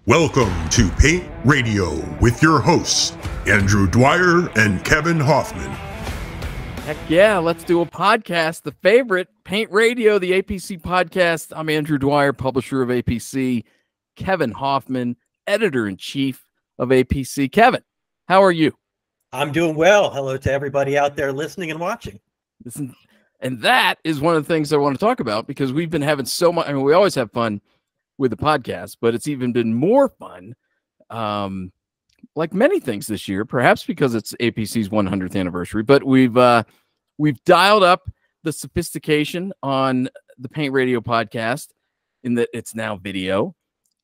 Welcome to Paint Radio with your hosts, Andrew Dwyer and Kevin Hoffman. Heck yeah, let's do a podcast, the favorite, Paint Radio, the APC podcast. I'm Andrew Dwyer, publisher of APC. Kevin Hoffman, editor-in-chief of APC. Kevin, how are you? I'm doing well. Hello to everybody out there listening and watching. And that is one of the things I want to talk about, because we've been having so much. I mean, we always have fun with the podcast, but it's even been more fun, like many things this year, perhaps because it's APC's 100th anniversary. But we've dialed up the sophistication on the Paint Radio podcast in that it's now video,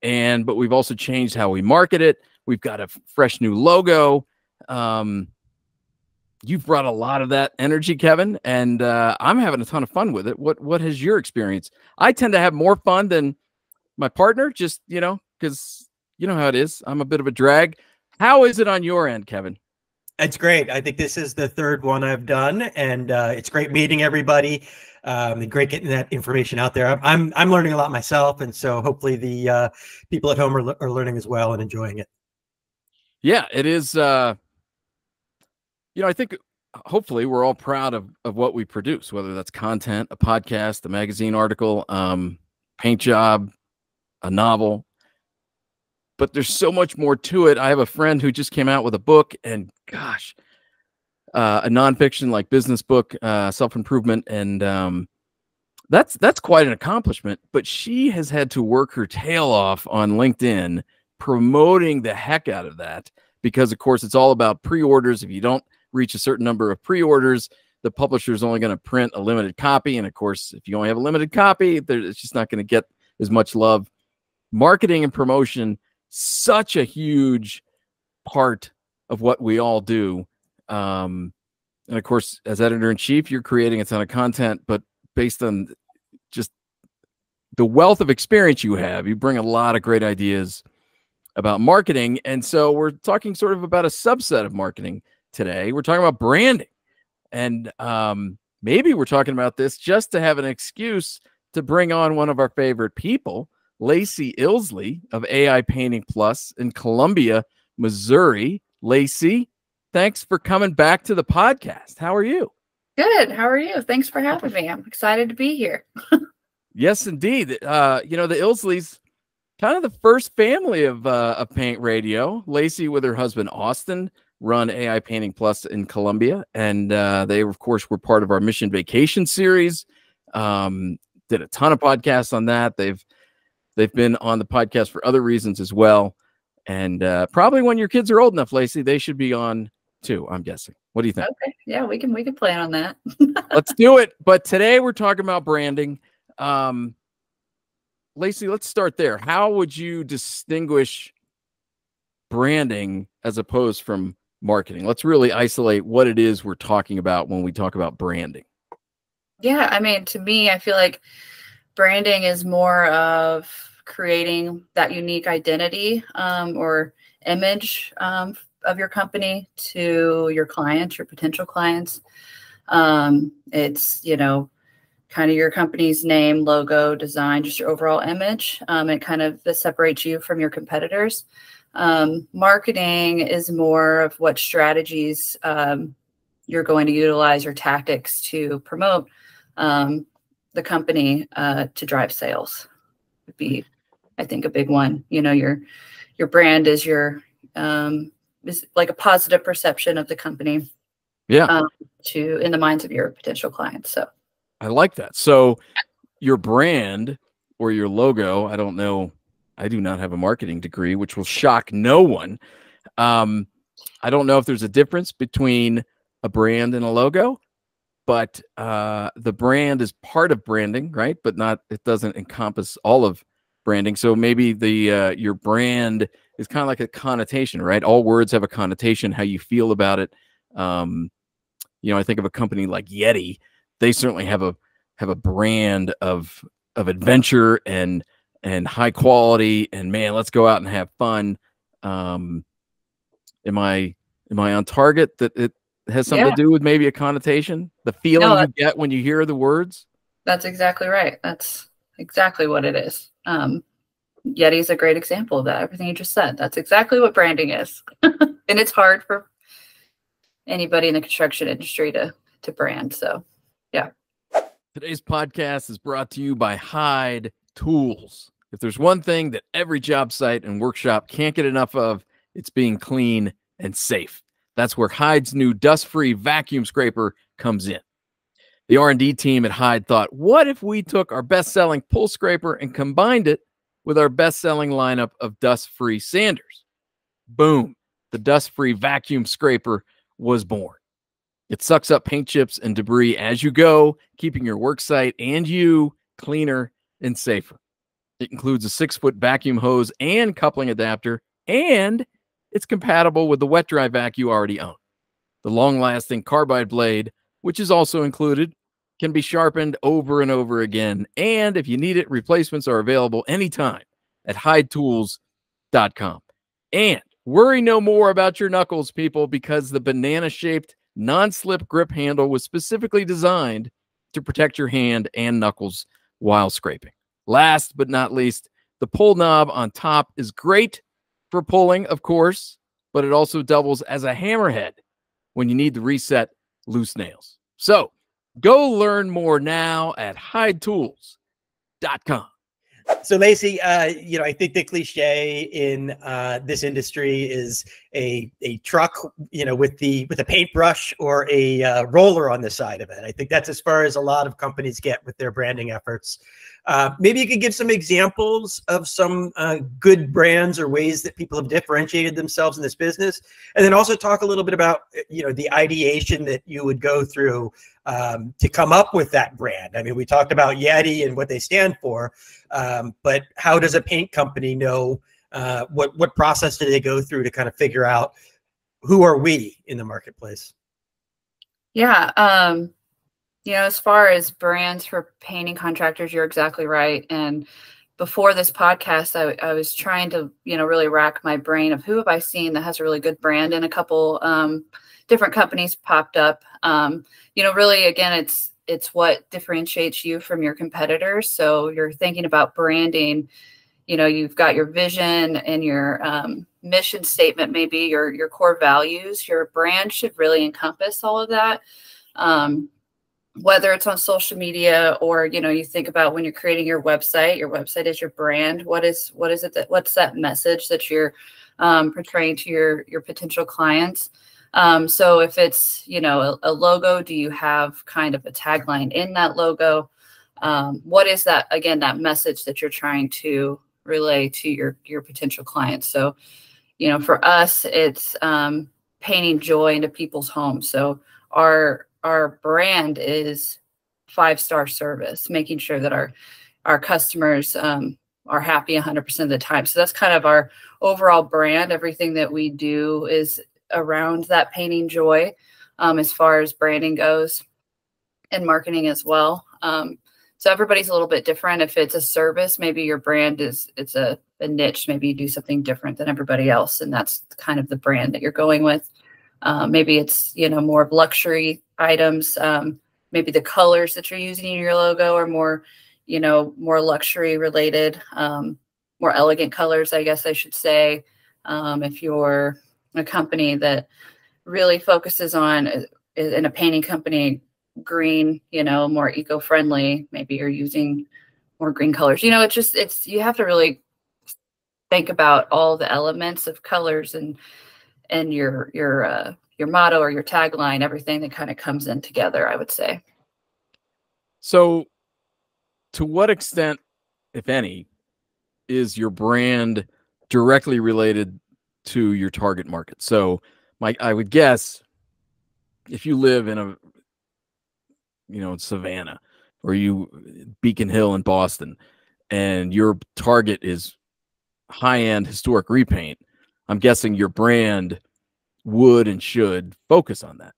but we've also changed how we market it. We've got a fresh new logo. You've brought a lot of that energy, Kevin, and I'm having a ton of fun with it. What has your experience? I tend to have more fun than my partner, just, because you know how it is. I'm a bit of a drag. How is it on your end, Kevin? It's great. I think this is the third one I've done, and it's great meeting everybody. Great getting that information out there. I'm learning a lot myself, and so hopefully the people at home are learning as well and enjoying it. Yeah, it is. I think hopefully we're all proud of what we produce, whether that's content, a podcast, a magazine article, paint job, a novel, but there's so much more to it. I have a friend who just came out with a book, and gosh, a nonfiction like business book, self-improvement. And that's quite an accomplishment, but she has had to work her tail off on LinkedIn promoting the heck out of that, because of course it's all about pre-orders. If you don't reach a certain number of pre-orders, the publisher is only going to print a limited copy. And of course, if you only have a limited copy, it's just not going to get as much love. Marketing and promotion, such a huge part of what we all do. And of course, as editor-in-chief, you're creating a ton of content, but based on just the wealth of experience you have, you bring a lot of great ideas about marketing. And so we're talking sort of about a subset of marketing today. We're talking about branding. And maybe we're talking about this just to have an excuse to bring on one of our favorite people, Lacey Ilsley of AI Painting Plus in Columbia, Missouri. Lacey, thanks for coming back to the podcast. How are you? Good. How are you? Thanks for having me. I'm excited to be here. Yes, indeed. The Ilsleys, kind of the first family of Paint Radio. Lacey with her husband, Austin, run AI Painting Plus in Columbia. And they, of course, were part of our Mission Vacation series. Did a ton of podcasts on that. They've been on the podcast for other reasons as well. And probably when your kids are old enough, Lacey, they should be on too, I'm guessing. What do you think? Okay. Yeah, we can plan on that. Let's do it. But today we're talking about branding. Lacey, let's start there. How would you distinguish branding as opposed from marketing? Let's really isolate what it is we're talking about when we talk about branding. Yeah, I mean, to me, I feel like branding is more of creating that unique identity or image of your company to your clients, your potential clients. It's, kind of your company's name, logo, design, just your overall image. It kind of separates you from your competitors. Marketing is more of what strategies you're going to utilize, or tactics to promote the company to drive sales would be, I think, a big one. Your brand is is like a positive perception of the company. Yeah. In the minds of your potential clients. So I like that. So your brand or your logo, I don't know. I do not have a marketing degree, which will shock no one. I don't know if there's a difference between a brand and a logo, but the brand is part of branding, right? But it doesn't encompass all of branding. So maybe your brand is kind of like a connotation, right? All words have a connotation, how you feel about it. I think of a company like Yeti. They certainly have a brand of adventure and high quality, and man, let's go out and have fun. Am I on target that it has something to do with maybe a connotation, the feeling you get when you hear the words? That's exactly right. That's exactly what it is. Yeti is a great example of that. Everything you just said, that's exactly what branding is. And it's hard for anybody in the construction industry to brand. So, yeah. Today's podcast is brought to you by Hyde Tools. If there's one thing that every job site and workshop can't get enough of, it's being clean and safe. That's where Hyde's new dust-free vacuum scraper comes in. The R&D team at Hyde thought, what if we took our best-selling pull scraper and combined it with our best-selling lineup of dust-free sanders? Boom, the dust-free vacuum scraper was born. It sucks up paint chips and debris as you go, keeping your work site and you cleaner and safer. It includes a 6-foot vacuum hose and coupling adapter, and it's compatible with the wet-dry vac you already own. The long-lasting carbide blade, which is also included, can be sharpened over and over again, and if you need it, replacements are available anytime at HydeTools.com. And worry no more about your knuckles, people, because the banana-shaped non-slip grip handle was specifically designed to protect your hand and knuckles while scraping. Last but not least, the pull knob on top is great for pulling, of course, but it also doubles as a hammerhead when you need to reset loose nails. So go learn more now at HydeTools.com. So Lacey, I think the cliche in this industry is a truck, with the paintbrush or a roller on the side of it. I think that's as far as a lot of companies get with their branding efforts. Maybe you could give some examples of some good brands or ways that people have differentiated themselves in this business, and then also talk a little bit about the ideation that you would go through to come up with that brand. I mean, we talked about Yeti and what they stand for, but how does a paint company know what process do they go through to kind of figure out who are we in the marketplace? Yeah. As far as brands for painting contractors, you're exactly right. And before this podcast, I was trying to, really rack my brain of who have I seen that has a really good brand, and a couple different companies popped up. Really, again, it's what differentiates you from your competitors. So you're thinking about branding, you've got your vision and your mission statement, maybe your core values. Your brand should really encompass all of that. Whether it's on social media or, you think about when you're creating your website is your brand. What's that message that you're portraying to your potential clients? So if it's, a logo, do you have kind of a tagline in that logo? What is that, again, that message that you're trying to relay to your potential clients? So, for us, it's painting joy into people's homes. So our brand is 5-star service, making sure that our customers are happy 100% of the time. So that's kind of our overall brand. Everything that we do is around that painting joy, as far as branding goes, and marketing as well. So everybody's a little bit different. If it's a service, maybe your brand it's a niche. Maybe you do something different than everybody else, and that's kind of the brand that you're going with. Maybe it's, more of luxury items. Maybe the colors that you're using in your logo are more, more luxury related, more elegant colors, I guess I should say. If you're a company that really focuses on, in a painting company, green, more eco-friendly, maybe you're using more green colors. You have to really think about all the elements of colors and your motto or your tagline, everything that kind of comes in together, I would say. So to what extent, if any, is your brand directly related to your target market? So I would guess if you live in in Savannah or Beacon Hill in Boston, and your target is high-end historic repaint, I'm guessing your brand would and should focus on that.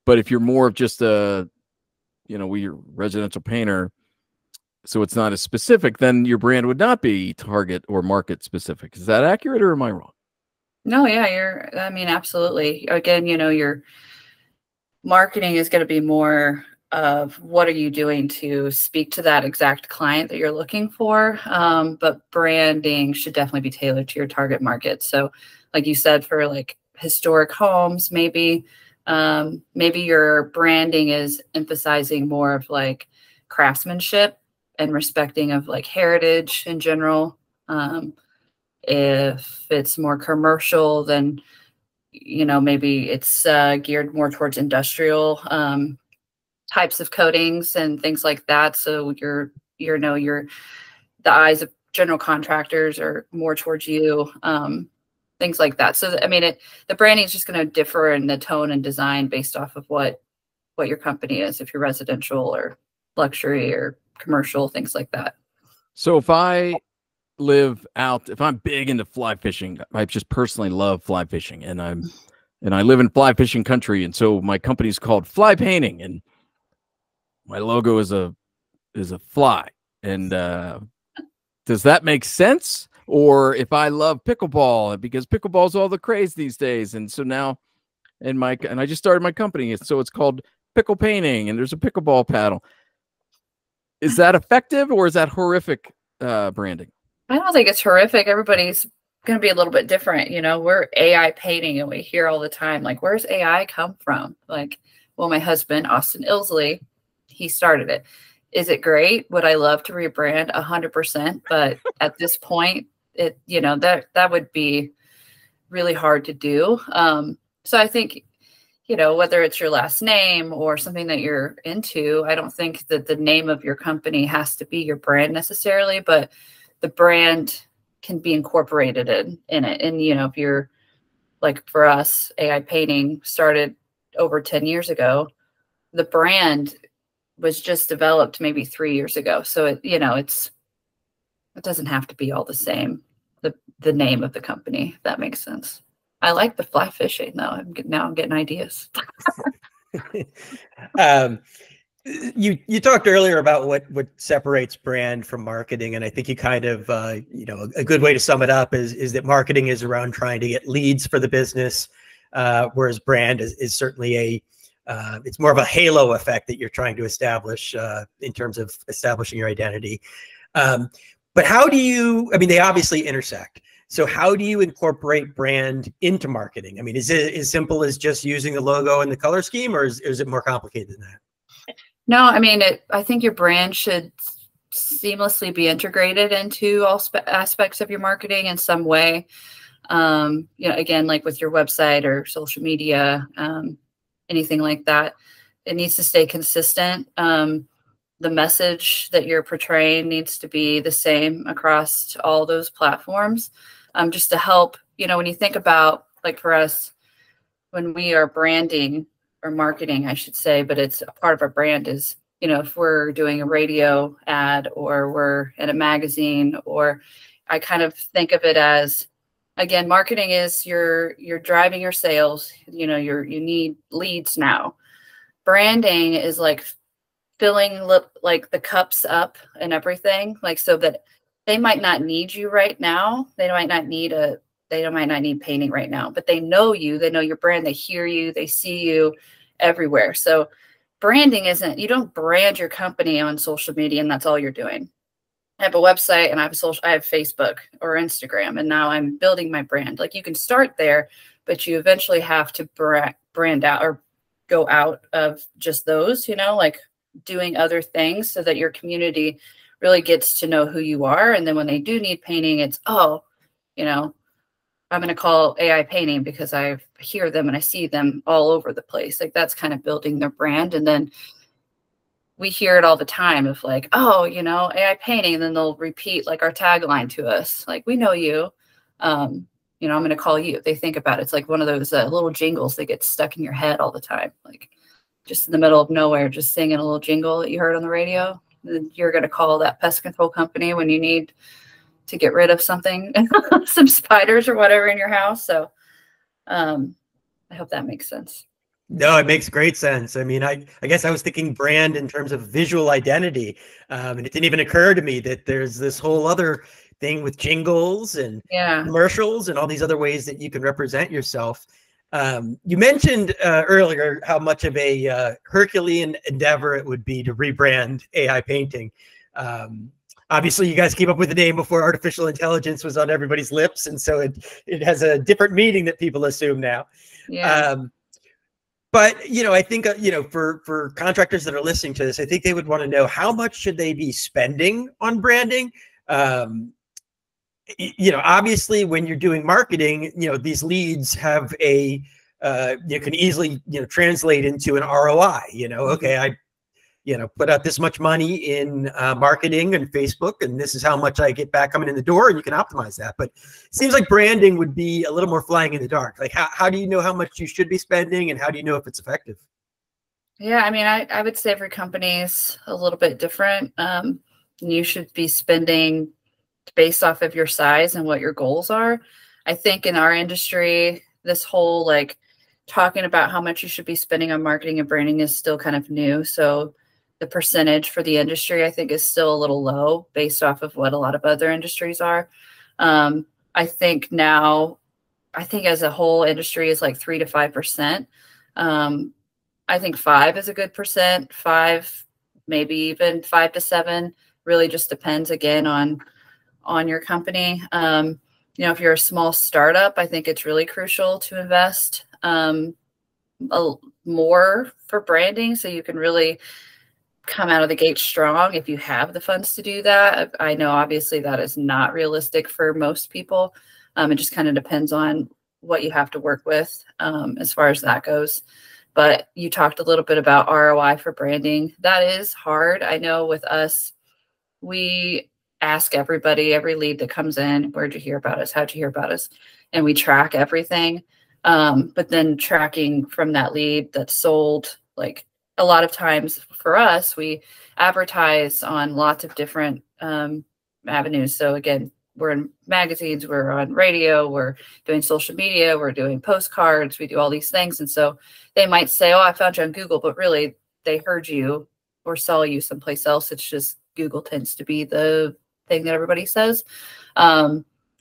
But if you're more of just we're residential painter, so it's not as specific, then your brand would not be target or market specific. Is that accurate, or am I wrong? No, yeah, absolutely. Again, your marketing is going to be more of what are you doing to speak to that exact client that you're looking for. But branding should definitely be tailored to your target market. So like you said, for like historic homes, maybe your branding is emphasizing more of like craftsmanship and respecting of like heritage in general. If it's more commercial, then, maybe it's geared more towards industrial types of coatings and things like that. So the eyes of general contractors are more towards you, things like that. So, I mean, the branding is just going to differ in the tone and design based off of what your company is, if you're residential or luxury or commercial, things like that. So if I'm big into fly fishing, I just personally love fly fishing, and I live in fly fishing country. And so my company's called Fly Painting, and my logo is a fly. And does that make sense? Or if I love pickleball, because pickleball's all the craze these days. And so now and I just started my company. So it's called Pickle Painting, and there's a pickleball paddle. Is that effective, or is that horrific branding? I don't think it's horrific. Everybody's going to be a little bit different. We're AI painting, and we hear all the time, like, where's AI come from? Like, well, my husband, Austin Ilsley, he started it. Is it great? Would I love to rebrand? 100%. But at this point, that would be really hard to do. So I think, whether it's your last name or something that you're into, I don't think that the name of your company has to be your brand necessarily, but the brand can be incorporated in it. And, if you're like, for us, AI Painting started over 10 years ago, the brand was just developed maybe 3 years ago. So it doesn't have to be all the same, the name of the company, if that makes sense. I like the fly fishing though. I'm getting ideas. You talked earlier about what separates brand from marketing, and I think you kind of a good way to sum it up is that marketing is around trying to get leads for the business, whereas brand is certainly it's more of a halo effect that you're trying to establish in terms of establishing your identity. But how do you? I mean, they obviously intersect. So how do you incorporate brand into marketing? I mean, is it as simple as just using the logo and the color scheme, or is it more complicated than that? No, I mean, I think your brand should seamlessly be integrated into all aspects of your marketing in some way. Again, like with your website or social media, anything like that, it needs to stay consistent. The message that you're portraying needs to be the same across all those platforms, just to help, when you think about, like, for us, when we are branding or marketing, I should say, but it's a part of our brand is, if we're doing a radio ad or we're in a magazine, or I kind of think of it as, again, marketing is you're driving your sales, you need leads now. Branding is like filling like the cups up and everything, like, so that they might not need you right now. They might not need painting right now, but they know you, they know your brand, they hear you, they see you everywhere. So branding isn't, you don't brand your company on social media and that's all you're doing. I have a website and I have Facebook or Instagram, and now I'm building my brand. Like, you can start there, but you eventually have to brand out or go out of just those, like doing other things, so that your community really gets to know who you are. And then when they do need painting, it's, I'm going to call AI Painting because I hear them and I see them all over the place. Like, that's kind of building their brand. And then we hear it all the time of like, AI Painting. And then they'll repeat like our tagline to us. Like, we know you, I'm going to call you. If they think about it, it's like one of those little jingles that get stuck in your head all the time. Like, just in the middle of nowhere, just singing a little jingle that you heard on the radio. Then you're going to call that pest control company when you need to get rid of something, some spiders or whatever in your house. So I hope that makes sense. No, it makes great sense. I mean, I guess I was thinking brand in terms of visual identity. And it didn't even occur to me that there's this whole other thing with jingles and commercials and all these other ways that you can represent yourself. You mentioned earlier how much of a Herculean endeavor it would be to rebrand AI painting. Obviously, you guys came up with the name before artificial intelligence was on everybody's lips, and so it has a different meaning that people assume now. Yeah. But I think for contractors that are listening to this, I think they would want to know, how much should they be spending on branding? Obviously, when you're doing marketing, these leads have a you can easily translate into an ROI. Okay, I put out this much money in marketing and Facebook, and this is how much I get back coming in the door, and you can optimize that. But it seems like branding would be a little more flying in the dark. Like, how do you know how much you should be spending, and how do you know if it's effective? Yeah, I mean, I would say every company is a little bit different. You should be spending based off of your size and what your goals are. I think in our industry, this whole talking about how much you should be spending on marketing and branding is still kind of new. So the percentage for the industry, I think, is still a little low based off of what a lot of other industries are. I think as a whole industry is like 3 to 5%. I think 5 is a good percent. 5, maybe even 5 to 7, really just depends again on your company. If you're a small startup, I think it's really crucial to invest more for branding, so you can really come out of the gate strong if you have the funds to do that. I know obviously that is not realistic for most people. It just kind of depends on what you have to work with as far as that goes. But you talked a little bit about ROI for branding. That is hard. I know with us, we ask everybody, every lead that comes in, where'd you hear about us? How'd you hear about us? And we track everything. But then tracking from that lead that's sold, like a lot of times for us, we advertise on lots of different avenues. So again, we're in magazines, we're on radio, we're doing social media, we're doing postcards, we do all these things. And so they might say, oh, I found you on Google, but really they heard you or saw you someplace else. It's just Google tends to be the thing that everybody says.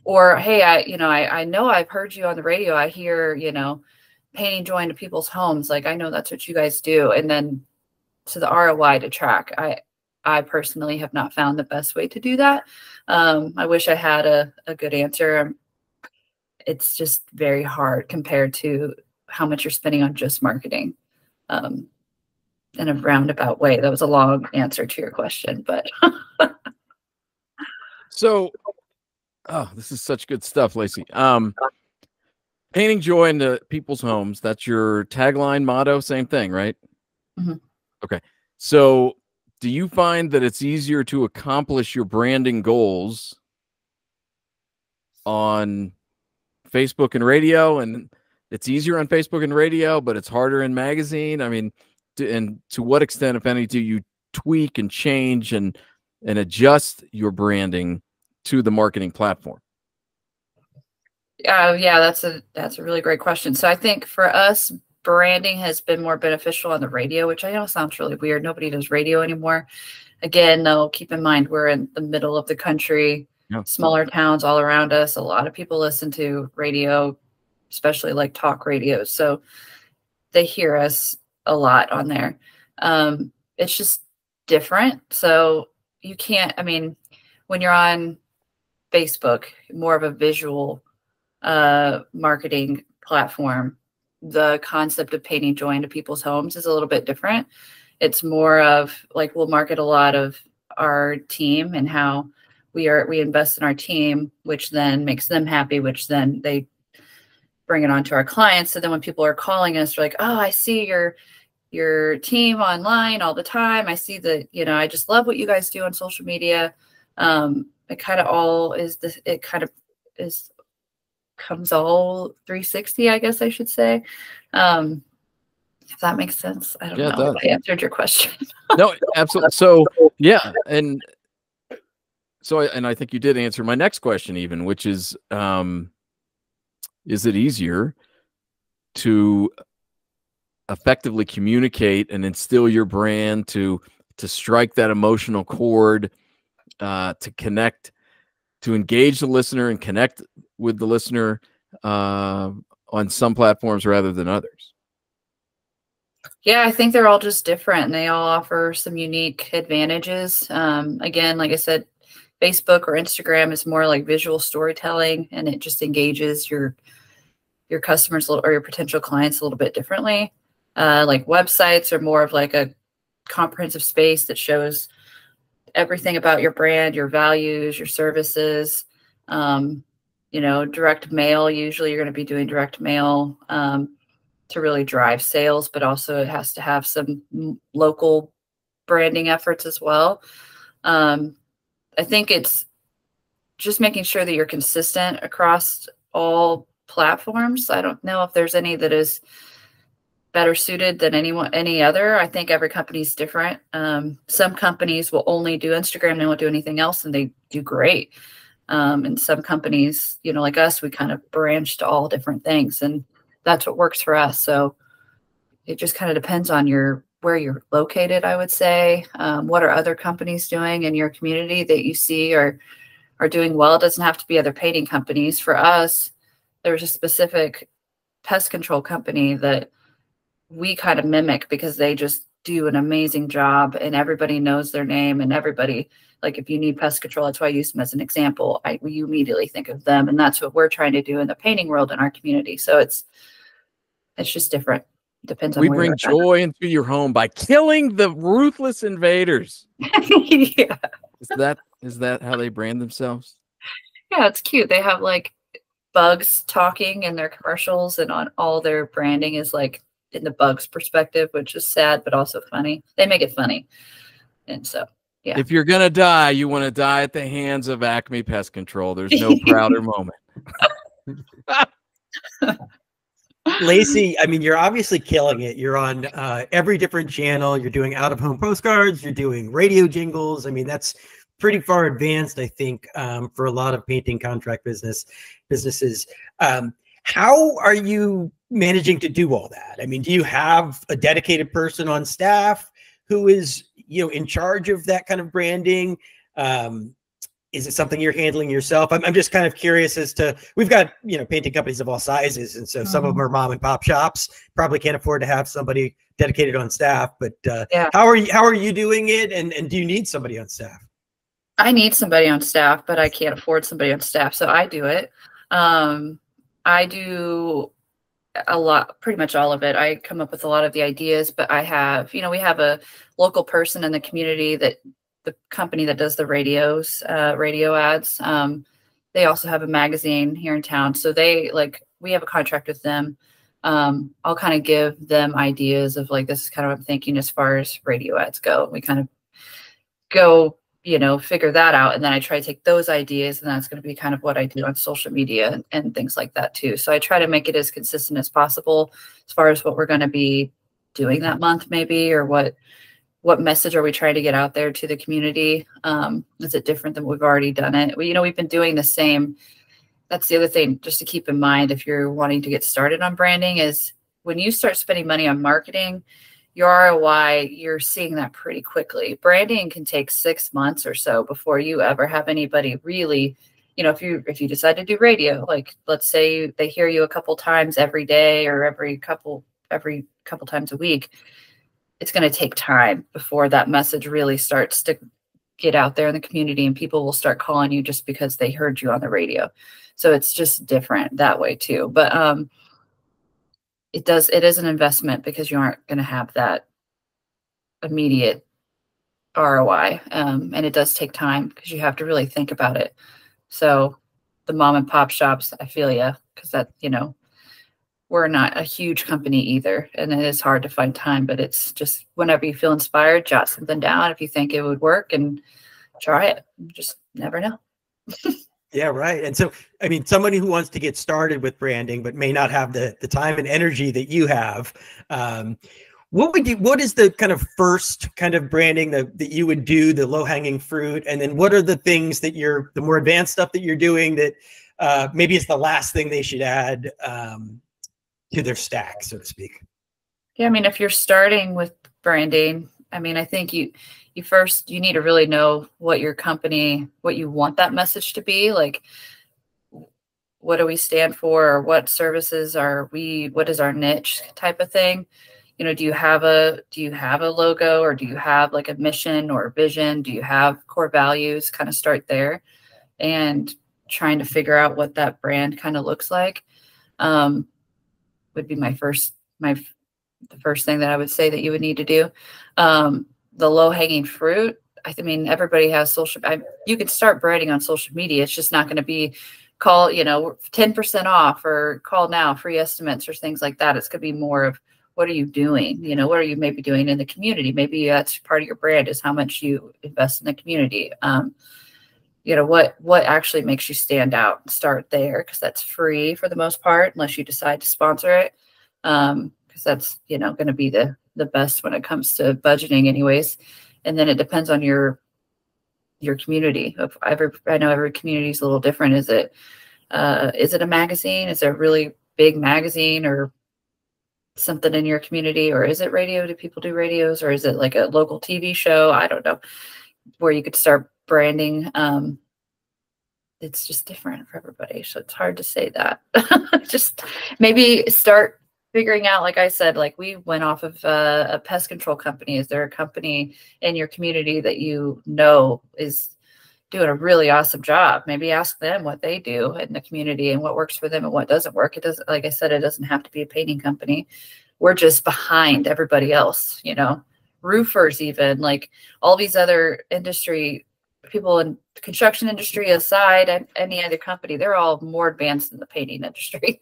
Or, hey, I know I've heard you on the radio. I hear, painting joy into people's homes. Like, I know that's what you guys do. And then to the ROI to track, I personally have not found the best way to do that. I wish I had a good answer. It's just very hard compared to how much you're spending on just marketing in a roundabout way. That was a long answer to your question, but. So, this is such good stuff, Lacey. Painting joy into people's homes. That's your tagline, motto, same thing, right? Mm-hmm. Okay. So do you find that it's easier to accomplish your branding goals on Facebook and radio, and it's easier on Facebook and radio, but it's harder in magazine? I mean, and to what extent, if any, do you tweak and change and adjust your branding to the marketing platform? Yeah, that's a really great question. So I think for us, branding has been more beneficial on the radio, which I know sounds really weird. Nobody does radio anymore. Again, though, keep in mind, we're in the middle of the country, smaller towns all around us. A lot of people listen to radio, especially like talk radio. So they hear us a lot on there. It's just different. So you can't, when you're on Facebook, more of a visual marketing platform, the concept of painting joy into people's homes is a little bit different. It's more of like, we'll market a lot of our team and how we invest in our team, which then makes them happy, which then they bring it on to our clients. So then when people are calling us, they're like, oh, I see your team online all the time. I see that, I just love what you guys do on social media. It kind of all is this, it kind of is comes all 360, I guess I should say. If that makes sense. I don't know if I answered your question. No, absolutely. So yeah. And so, I think you did answer my next question even, which is it easier to effectively communicate and instill your brand, to strike that emotional chord, to connect, to engage the listener and connect with the listener on on some platforms rather than others? Yeah, I think they're all just different and they all offer some unique advantages. Again, like I said, Facebook or Instagram is more like visual storytelling, and it just engages your customers or your potential clients a little bit differently. Like websites are more of like a comprehensive space that shows everything about your brand, your values, your services. Direct mail, usually you're going to be doing direct mail to really drive sales, but also it has to have some local branding efforts as well. I think it's just making sure that you're consistent across all platforms. I don't know if there's any that is better suited than any other. I think every company is different. Some companies will only do Instagram, they won't do anything else, and they do great. And some companies, like us, we kind of branch to all different things, and that's what works for us. So it just kind of depends on where you're located, I would say. What are other companies doing in your community that you see are doing well? It doesn't have to be other painting companies. For us, there's a specific pest control company that we kind of mimic because they just do an amazing job and everybody knows their name, and everybody, like if you need pest control, that's why I use them as an example. You immediately think of them, and that's what we're trying to do in the painting world in our community. So it's just different. Depends on we where bring joy into your home by killing the ruthless invaders. Yeah. Is that how they brand themselves? Yeah, it's cute. They have like bugs talking in their commercials, and on all their branding is like in the bugs perspective, which is sad but also funny. They make it funny. And so yeah. If you're gonna die, you want to die at the hands of Acme Pest Control. There's no prouder moment. Lacey, I mean, you're obviously killing it. You're on every different channel. You're doing out-of-home postcards. You're doing radio jingles. I mean, that's pretty far advanced, I think, for a lot of painting contract businesses. How are you managing to do all that? I mean, do you have a dedicated person on staff who is, in charge of that kind of branding? Is it something you're handling yourself? I'm just kind of curious as to, we've got, painting companies of all sizes. And so some of them are mom and pop shops, probably can't afford to have somebody dedicated on staff, but yeah. How are you doing it? And do you need somebody on staff? I need somebody on staff, but I can't afford somebody on staff. So I do it. I do a lot, pretty much all of it. I come up with a lot of the ideas, but I have, we have a local person in the community that the company that does the radio ads. They also have a magazine here in town. So we have a contract with them. I'll kind of give them ideas of like, this is kind of what I'm thinking as far as radio ads go. We kind of go, figure that out. And then I try to take those ideas, and that's going to be kind of what I do on social media and things like that too. So I try to make it as consistent as possible as far as what we're going to be doing that month, maybe, or what message are we trying to get out there to the community? Is it different than we've already done it? We've been doing the same. That's the other thing just to keep in mind if you're wanting to get started on branding is when you start spending money on marketing, your ROI, you're seeing that pretty quickly. Branding can take 6 months or so before you ever have anybody really, if you decide to do radio, like let's say they hear you a couple times every day or every couple times a week, it's going to take time before that message really starts to get out there in the community and people will start calling you just because they heard you on the radio. So it's just different that way too. But it is an investment because you aren't going to have that immediate ROI. And it does take time because you have to really think about it. So the mom and pop shops, I feel you, because that, we're not a huge company either. And it is hard to find time, but it's just whenever you feel inspired, jot something down if you think it would work and try it. You just never know. Yeah, right. And so, I mean, somebody who wants to get started with branding, but may not have the time and energy that you have, what is the kind of first kind of branding that you would do, the low hanging fruit? And then what are the things that the more advanced stuff that you're doing that maybe it's the last thing they should add to their stack, so to speak? Yeah. I mean, if you're starting with branding, I mean, I think you need to really know what your company, what you want that message to be. Like, what do we stand for, or what services are we, what is our niche type of thing. You know, do you have a logo, or do you have like a mission or a vision? Do you have core values? Kind of start there and trying to figure out what that brand kind of looks like. Would be the first thing that I would say that you would need to do. The low hanging fruit. I mean, everybody has social. You can start branding on social media. It's just not going to be call, 10% off or call now, free estimates or things like that. It's going to be more of, what are you doing? You know, what are you maybe doing in the community? Maybe that's part of your brand, is how much you invest in the community. What actually makes you stand out? Start there, because that's free for the most part, unless you decide to sponsor it. Because that's, going to be the best when it comes to budgeting anyways. And then it depends on your community. I know every community is a little different. Is it a magazine? Is it a really big magazine or something in your community? Or is it radio? Do people do radios? Or is it like a local TV show? I don't know, where you could start branding. It's just different for everybody. So it's hard to say that. Just maybe start figuring out, like I said, like we went off of a pest control company. Is there a company in your community that is doing a really awesome job? Maybe ask them what they do in the community and what works for them and what doesn't work. It doesn't, like I said, it doesn't have to be a painting company. We're just behind everybody else, roofers, even like all these other industry people in the construction industry aside, and any other company, they're all more advanced in the painting industry.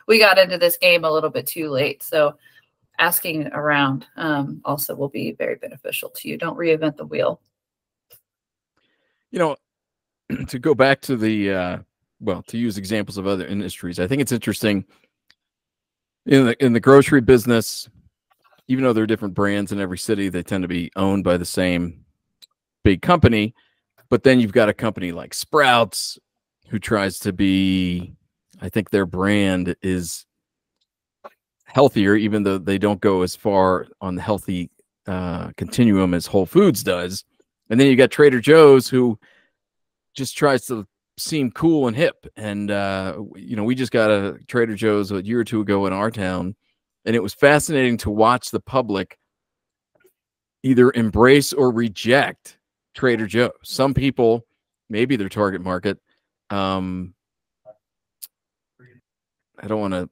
We got into this game a little bit too late. So asking around also will be very beneficial to you. Don't reinvent the wheel. To go back to to use examples of other industries, I think it's interesting in the grocery business, even though there are different brands in every city, they tend to be owned by the same big company. But then you've got a company like Sprouts who tries to be, I think their brand is healthier, even though they don't go as far on the healthy continuum as Whole Foods does. And then you got Trader Joe's, who just tries to seem cool and hip. And, we just got a Trader Joe's a year or two ago in our town, and it was fascinating to watch the public either embrace or reject Trader Joe's. Some people, maybe their target market, I don't want to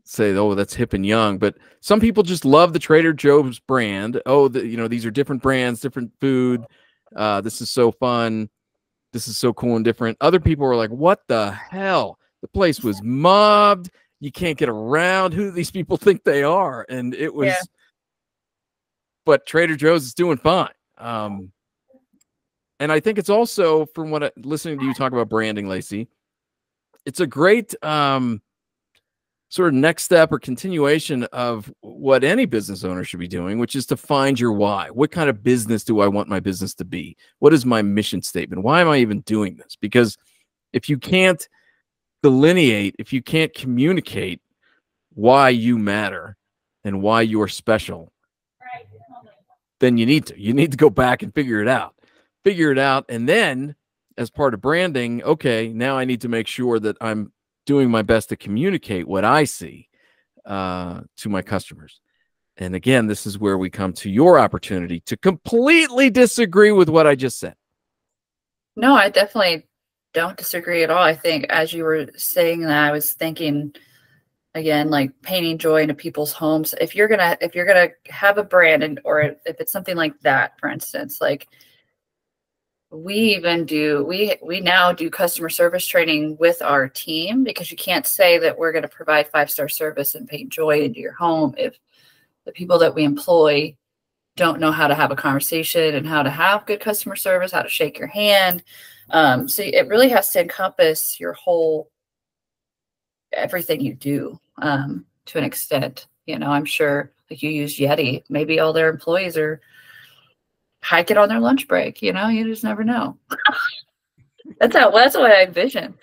say, oh, that's hip and young, but some people just love the Trader Joe's brand. Oh, these are different brands, different food. This is so fun. This is so cool and different. Other people are like, what the hell? The place was mobbed. You can't get around. Who do these people think they are? And it was, but Trader Joe's is doing fine. And I think it's also, from listening to you talk about branding, Lacey, it's a great sort of next step or continuation of what any business owner should be doing, which is to find your why. What kind of business do I want my business to be? What is my mission statement? Why am I even doing this? Because if you can't delineate, if you can't communicate why you matter and why you're special, then you need to go back and figure it out. And then, as part of branding, okay, now I need to make sure that I'm doing my best to communicate what I see to my customers. And again, this is where we come to your opportunity to completely disagree with what I just said. No, I definitely don't disagree at all. I think as you were saying that, I was thinking again, like painting joy into people's homes. If you're gonna have a brand, or if it's something like that, for instance, like we now do customer service training with our team, because you can't say that we're going to provide 5-star service and paint joy into your home if the people that we employ don't know how to have a conversation and how to have good customer service, how to shake your hand. So it really has to encompass your whole, everything you do to an extent. I'm sure, like, you use Yeti, maybe all their employees are hiking on their lunch break. You just never know. That's what I envision.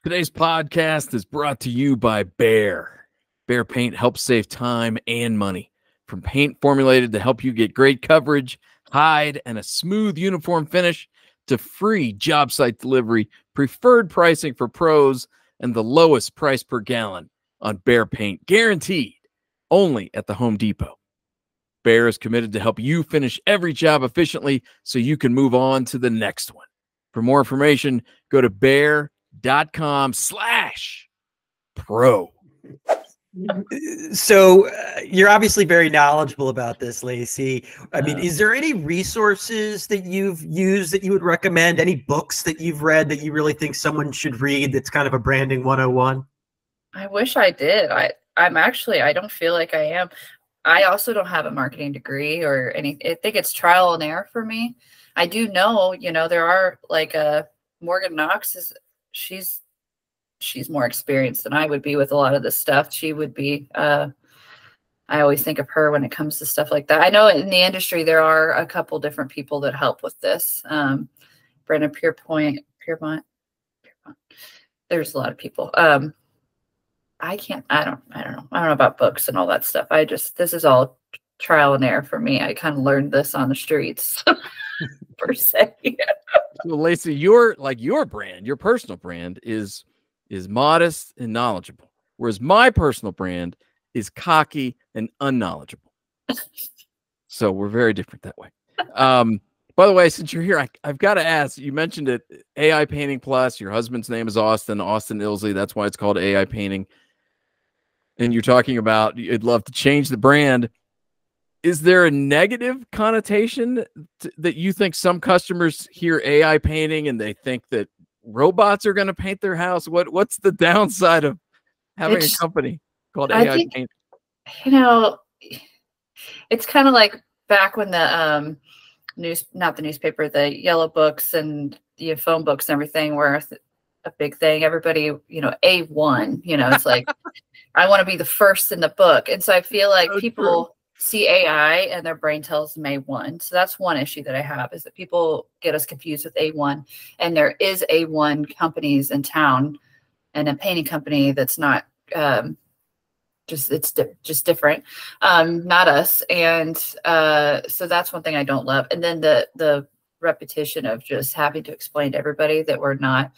Today's podcast is brought to you by Behr. Behr Paint helps save time and money. From paint formulated to help you get great coverage, hide, and a smooth uniform finish, to free job site delivery, preferred pricing for pros, and the lowest price per gallon on Behr paint, guaranteed only at the Home Depot. Behr is committed to help you finish every job efficiently so you can move on to the next one. For more information, go to behr.com/pro. So you're obviously very knowledgeable about this, Lacey. I mean, is there any resources that you've used that you would recommend? Any books that you've read that you really think someone should read that's kind of a branding 101? I wish I did. I don't feel like I am. I also don't have a marketing degree or anything. I think it's trial and error for me. I do know, there are like Morgan Knox she's more experienced than I would be with a lot of this stuff. She would be, I always think of her when it comes to stuff like that. I know in the industry, there are a couple different people that help with this. Brendan Pierpont. There's a lot of people. I don't know about books and all that stuff. This is all trial and error for me. I kind of learned this on the streets per se. So Lacey, your brand, your personal brand is modest and knowledgeable, whereas my personal brand is cocky and unknowledgeable. So we're very different that way. By the way, since you're here, I've got to ask, you mentioned it, AI Painting Plus, your husband's name is Austin Ilsley. That's why it's called AI Painting. And you're talking about you'd love to change the brand. Is there a negative connotation that you think some customers hear AI painting and they think that robots are going to paint their house? What's the downside of having a company called AI Painting? It's kind of like back when the not the newspaper, the yellow books and the phone books and everything were a big thing. Everybody, A1, it's like, I want to be the first in the book. And so I feel like people see AI and their brain tells them A1. So that's one issue that I have, is that people get us confused with A1. And there is A1 companies in town, and a painting company that's not just different, not us. And so that's one thing I don't love. And then the repetition of just having to explain to everybody that we're not,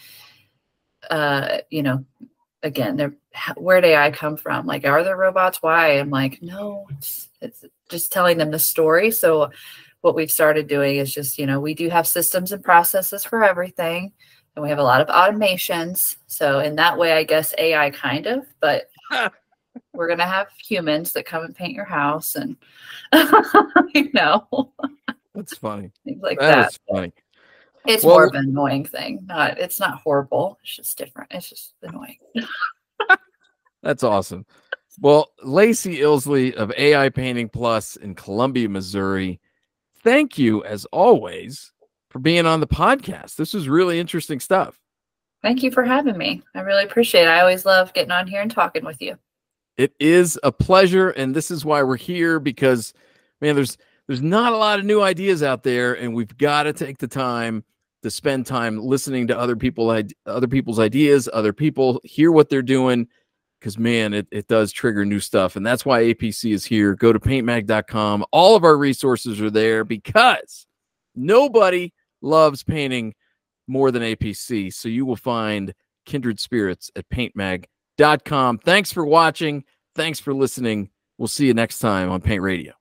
again, where did AI come from? Like, are there robots? Why? I'm like, no, it's just telling them the story. So what we've started doing is just, we do have systems and processes for everything, and we have a lot of automations. So in that way, I guess AI kind of, but we're going to have humans that come and paint your house, and, That's funny. Things like that. That is funny. It's more of an annoying thing. It's not horrible. It's just different. It's just annoying. That's awesome. Well, Lacey Ilsley of AI Painting Plus in Columbia, Missouri, thank you, as always, for being on the podcast. This was really interesting stuff. Thank you for having me. I really appreciate it. I always love getting on here and talking with you. It is a pleasure, and this is why we're here, because, man, there's not a lot of new ideas out there, and we've got to take the time to spend time listening to other people's ideas, other people hear what they're doing, because, man, it does trigger new stuff. And that's why APC is here. Go to paintmag.com. All of our resources are there, because nobody loves painting more than APC. So you will find kindred spirits at paintmag.com. Thanks for watching. Thanks for listening. We'll see you next time on Paint Radio.